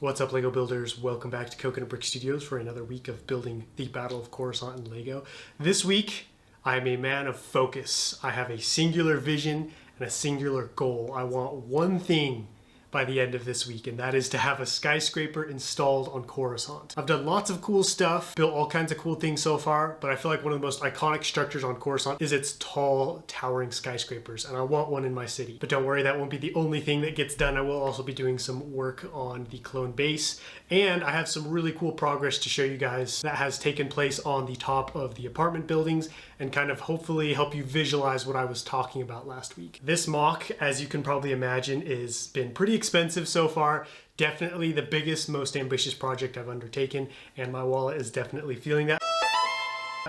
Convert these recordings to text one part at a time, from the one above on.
What's up, LEGO builders? Welcome back to Coconut Brick Studios for another week of building the Battle of Coruscant in LEGO. This week, I'm a man of focus. I have a singular vision and a singular goal. I want one thing by the end of this week, and that is to have a skyscraper installed on Coruscant. I've done lots of cool stuff, built all kinds of cool things so far, but I feel like one of the most iconic structures on Coruscant is its tall, towering skyscrapers, and I want one in my city. But don't worry, that won't be the only thing that gets done. I will also be doing some work on the clone base, and I have some really cool progress to show you guys that has taken place on the top of the apartment buildings and kind of hopefully help you visualize what I was talking about last week. This mock, as you can probably imagine, has been pretty expensive so far. Definitely the biggest, most ambitious project I've undertaken, and my wallet is definitely feeling that.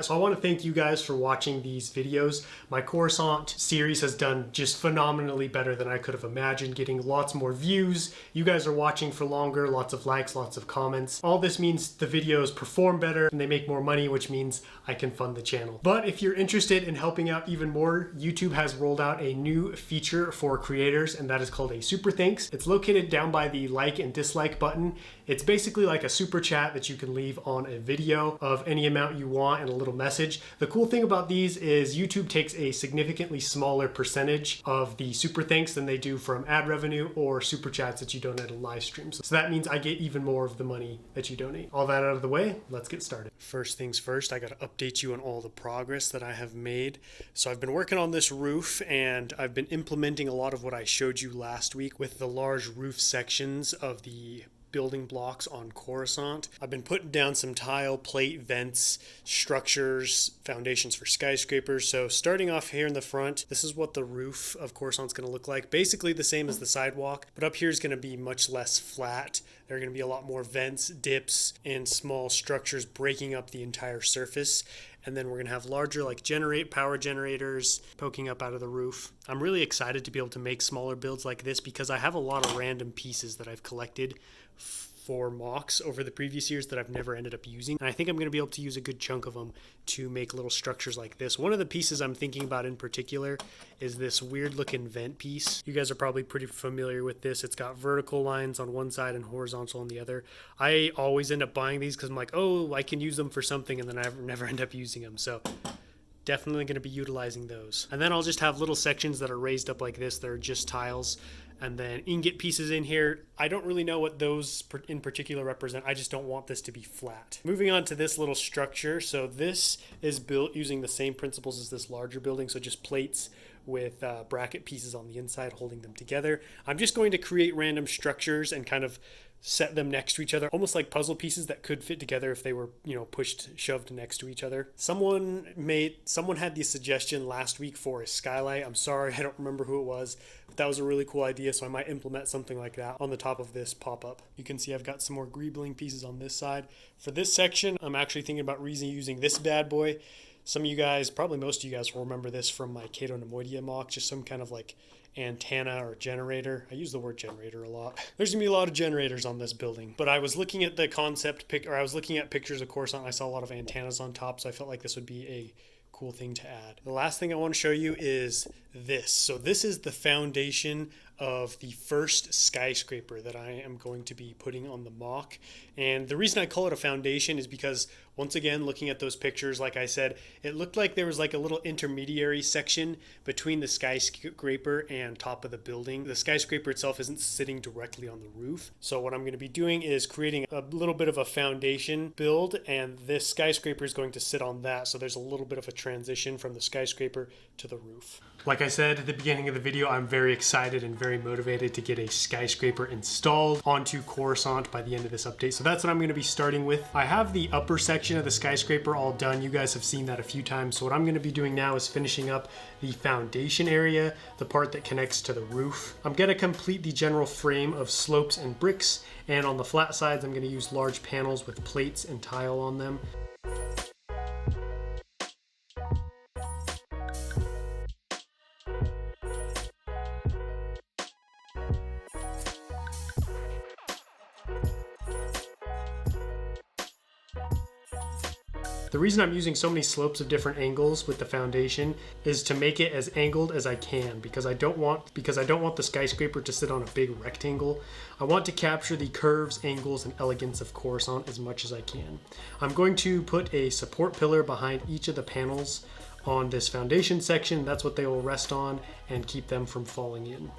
So I want to thank you guys for watching these videos. My Coruscant series has done just phenomenally better than I could have imagined, getting lots more views. You guys are watching for longer, lots of likes, lots of comments. All this means the videos perform better and they make more money, which means I can fund the channel. But if you're interested in helping out even more, YouTube has rolled out a new feature for creators, and that is called a super thanks. It's located down by the like and dislike button. It's basically like a super chat that you can leave on a video of any amount you want and a little message. The cool thing about these is YouTube takes a significantly smaller percentage of the super thanks than they do from ad revenue or super chats that you donate on live streams. So that means I get even more of the money that you donate. All that out of the way, let's get started. First things first, I gotta update you on all the progress that I have made. So I've been working on this roof, and I've been implementing a lot of what I showed you last week with the large roof sections of the building blocks on Coruscant. I've been putting down some tile, plate, vents, structures, foundations for skyscrapers. So starting off here in the front, this is what the roof of Coruscant's going to look like. Basically the same as the sidewalk, but up here is going to be much less flat. There are going to be a lot more vents, dips, and small structures breaking up the entire surface. And then we're going to have larger power generators poking up out of the roof. I'm really excited to be able to make smaller builds like this because I have a lot of random pieces that I've collected for mocks over the previous years that I've never ended up using. And I think I'm going to be able to use a good chunk of them to make little structures like this. One of the pieces I'm thinking about in particular is this weird looking vent piece. You guys are probably pretty familiar with this. It's got vertical lines on one side and horizontal on the other. I always end up buying these because I'm like, oh, I can use them for something, and then I never end up using them. So definitely going to be utilizing those. And then I'll just have little sections that are raised up like this. They're just tiles. And then ingot pieces in here. I don't really know what those in particular represent. I just don't want this to be flat. Moving on to this little structure. So this is built using the same principles as this larger building. So just plates with bracket pieces on the inside holding them together. I'm just going to create random structures and kind of set them next to each other, almost like puzzle pieces that could fit together if they were, shoved next to each other. Someone had the suggestion last week for a skylight. I'm sorry, I don't remember who it was, but that was a really cool idea, so I might implement something like that on the top of this pop-up. You can see I've got some more greebling pieces on this side. For this section, I'm actually thinking about using this bad boy. Some of you guys, probably most of you guys, will remember this from my Cato Nemoidia mock, just some kind of antenna or generator. I use the word generator a lot. There's gonna be a lot of generators on this building, but I was looking at the I was looking at pictures of Coruscant, and I saw a lot of antennas on top, so I felt like this would be a cool thing to add. The last thing I want to show you is this. So this is the foundation of the first skyscraper that I am going to be putting on the mock. And the reason I call it a foundation is because, once again, looking at those pictures, like I said, it looked like there was like a little intermediary section between the skyscraper and top of the building. The skyscraper itself isn't sitting directly on the roof. So what I'm going to be doing is creating a little bit of a foundation build, and this skyscraper is going to sit on that. So there's a little bit of a transition from the skyscraper to the roof. Like I said at the beginning of the video, I'm very excited and very motivated to get a skyscraper installed onto Coruscant by the end of this update. So that's what I'm going to be starting with. I have the upper section of the skyscraper all done. You guys have seen that a few times. So what I'm going to be doing now is finishing up the foundation area, the part that connects to the roof. I'm going to complete the general frame of slopes and bricks, and on the flat sides I'm going to use large panels with plates and tile on them. The reason I'm using so many slopes of different angles with the foundation is to make it as angled as I can, because I don't want the skyscraper to sit on a big rectangle. I want to capture the curves, angles, and elegance of Coruscant as much as I can. I'm going to put a support pillar behind each of the panels on this foundation section. That's what they will rest on and keep them from falling in.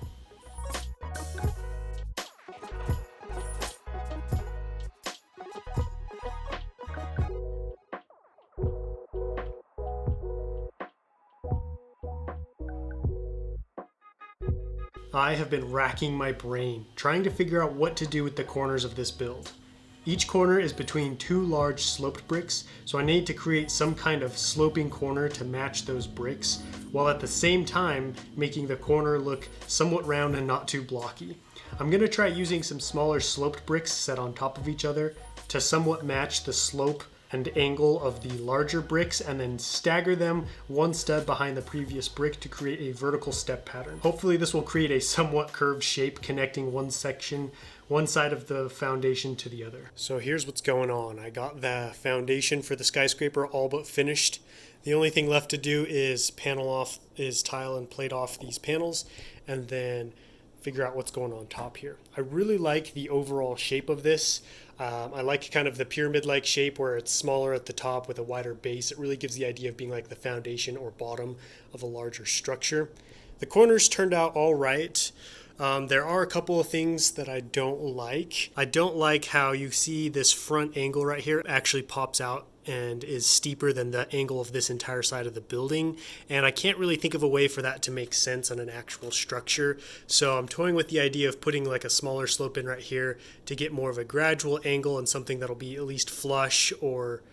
I have been racking my brain trying to figure out what to do with the corners of this build. Each corner is between two large sloped bricks, so I need to create some kind of sloping corner to match those bricks, while at the same time making the corner look somewhat round and not too blocky. I'm going to try using some smaller sloped bricks set on top of each other to somewhat match the slope and angle of the larger bricks, and then stagger them one stud behind the previous brick to create a vertical step pattern. Hopefully this will create a somewhat curved shape connecting one side of the foundation to the other. So here's what's going on. I got the foundation for the skyscraper all but finished. The only thing left to do is tile and plate off these panels, and then figure out what's going on top here. I really like the overall shape of this. I like kind of the pyramid-like shape where it's smaller at the top with a wider base. It really gives the idea of being like the foundation or bottom of a larger structure. The corners turned out all right. There are a couple of things that I don't like. I don't like how you see this front angle right here actually pops out and is steeper than the angle of this entire side of the building, and I can't really think of a way for that to make sense on an actual structure. So I'm toying with the idea of putting like a smaller slope in right here to get more of a gradual angle and something that'll be at least flush or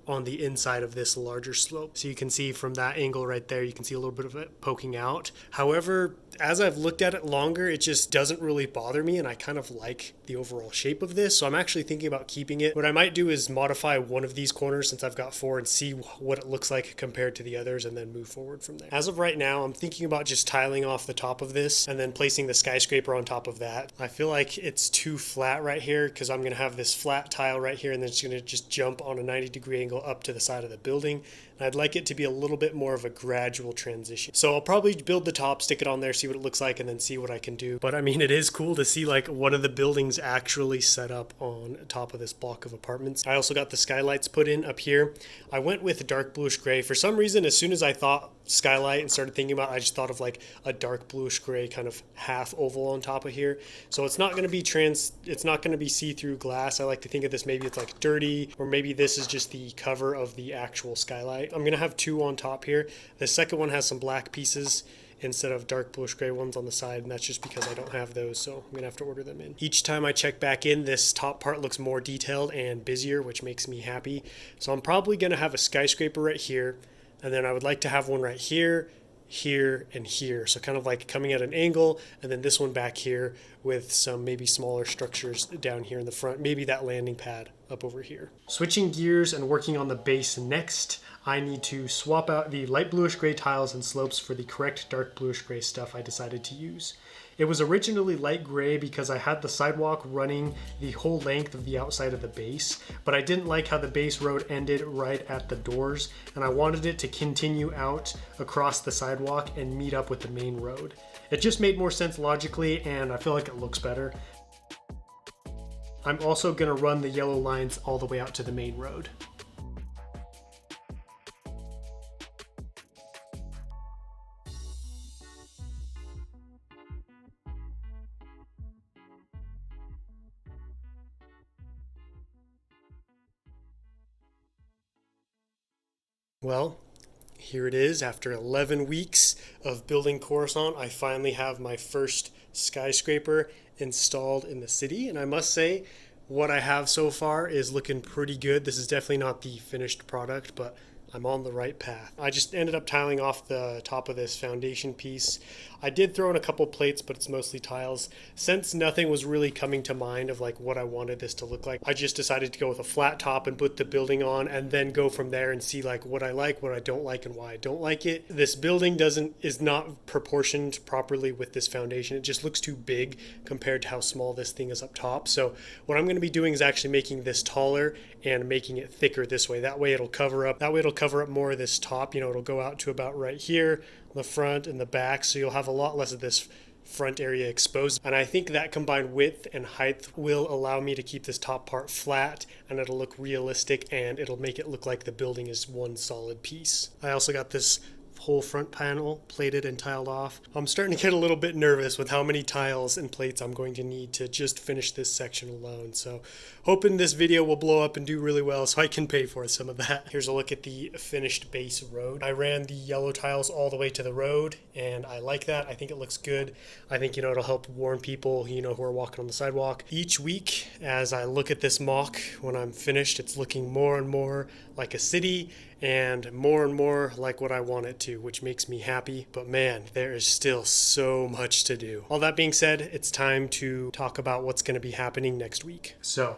on the inside of this larger slope. So you can see from that angle right there, you can see a little bit of it poking out. However, as I've looked at it longer, it just doesn't really bother me, and I kind of like the overall shape of this. So I'm actually thinking about keeping it. What I might do is modify one of these corners since I've got 4 and see what it looks like compared to the others, and then move forward from there. As of right now, I'm thinking about just tiling off the top of this and then placing the skyscraper on top of that. I feel like it's too flat right here because I'm going to have this flat tile right here, and then it's going to just jump on a 90-degree angle up to the side of the building. And I'd like it to be a little bit more of a gradual transition. So I'll probably build the top, stick it on there, see what it looks like, and then see what I can do. But I mean, it is cool to see like one of the buildings actually set up on top of this block of apartments. I also got the skylights put in up here. I went with dark bluish gray. For some reason, as soon as I thought skylight and started thinking about it, I just thought of like a dark bluish gray kind of half oval on top of here. So it's not going to be it's not going to be see-through glass. I like to think of this, maybe it's like dirty, or maybe this is just the cover of the actual skylight. I'm going to have 2 on top here. The second one has some black pieces instead of dark bluish gray ones on the side, and that's just because I don't have those, so I'm gonna have to order them in. Each time I check back in, this top part looks more detailed and busier, which makes me happy. So I'm probably gonna have a skyscraper right here, and then I would like to have one right here, here, and here. So kind of like coming at an angle, and then this one back here with some maybe smaller structures down here in the front, maybe that landing pad up over here. Switching gears and working on the base next, I need to swap out the light bluish gray tiles and slopes for the correct dark bluish gray stuff I decided to use. It was originally light gray because I had the sidewalk running the whole length of the outside of the base, but I didn't like how the base road ended right at the doors, and I wanted it to continue out across the sidewalk and meet up with the main road. It just made more sense logically, and I feel like it looks better. I'm also going to run the yellow lines all the way out to the main road. Well, here it is. After 11 weeks of building Coruscant, I finally have my first skyscraper installed in the city, and I must say what I have so far is looking pretty good. This is definitely not the finished product, but I'm on the right path. I just ended up tiling off the top of this foundation piece. I did throw in a couple plates, but it's mostly tiles. Since nothing was really coming to mind of like what I wanted this to look like, I just decided to go with a flat top and put the building on and then go from there and see like what I like, what I don't like, and why I don't like it. This building is not proportioned properly with this foundation. It just looks too big compared to how small this thing is up top. So what I'm going to be doing is actually making this taller and making it thicker this way. That way it'll cover up more of this top. It'll go out to about right here, the front and the back, so you'll have a lot less of this front area exposed. And I think that combined width and height will allow me to keep this top part flat, and it'll look realistic, and it'll make it look like the building is one solid piece. I also got this whole front panel plated and tiled off. I'm starting to get a little bit nervous with how many tiles and plates I'm going to need to just finish this section alone. So hoping this video will blow up and do really well so I can pay for some of that. Here's a look at the finished base road. I ran the yellow tiles all the way to the road, and I like that. I think it looks good. I think, it'll help warn people, who are walking on the sidewalk. Each week, as I look at this mock, when I'm finished, it's looking more and more like a city and more like what I want it to, which makes me happy. But man, there is still so much to do. All that being said, it's time to talk about what's going to be happening next week. So,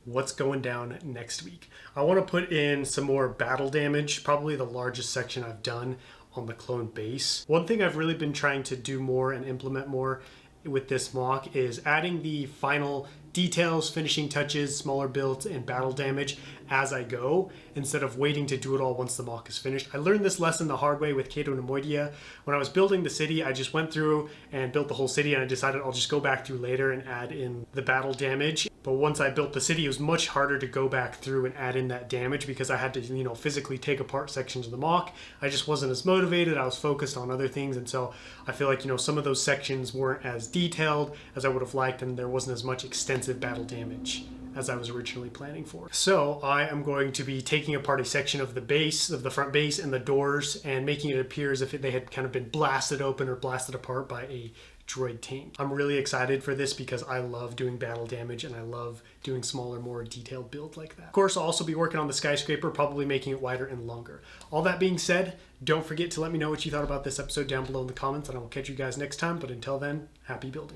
what's going down next week? I want to put in some more battle damage, probably the largest section I've done on the clone base. One thing I've really been trying to do more and implement more with this mock is adding the final details, finishing touches, smaller builds, and battle damage as I go, instead of waiting to do it all once the mock is finished. I learned this lesson the hard way with Cato Nemoidia. When I was building the city, I just went through and built the whole city, and I decided I'll just go back through later and add in the battle damage. But once I built the city, it was much harder to go back through and add in that damage because I had to, physically take apart sections of the mock. I just wasn't as motivated. I was focused on other things, and so I feel like, some of those sections weren't as detailed as I would have liked, and there wasn't as much extensive battle damage as I was originally planning for. So I am going to be taking apart a section of the base, of the front base and the doors, and making it appear as if they had kind of been blasted open or blasted apart by a droid tank. I'm really excited for this because I love doing battle damage and I love doing smaller, more detailed builds like that. Of course, I'll also be working on the skyscraper, probably making it wider and longer. All that being said, don't forget to let me know what you thought about this episode down below in the comments, and I will catch you guys next time. But until then, happy building.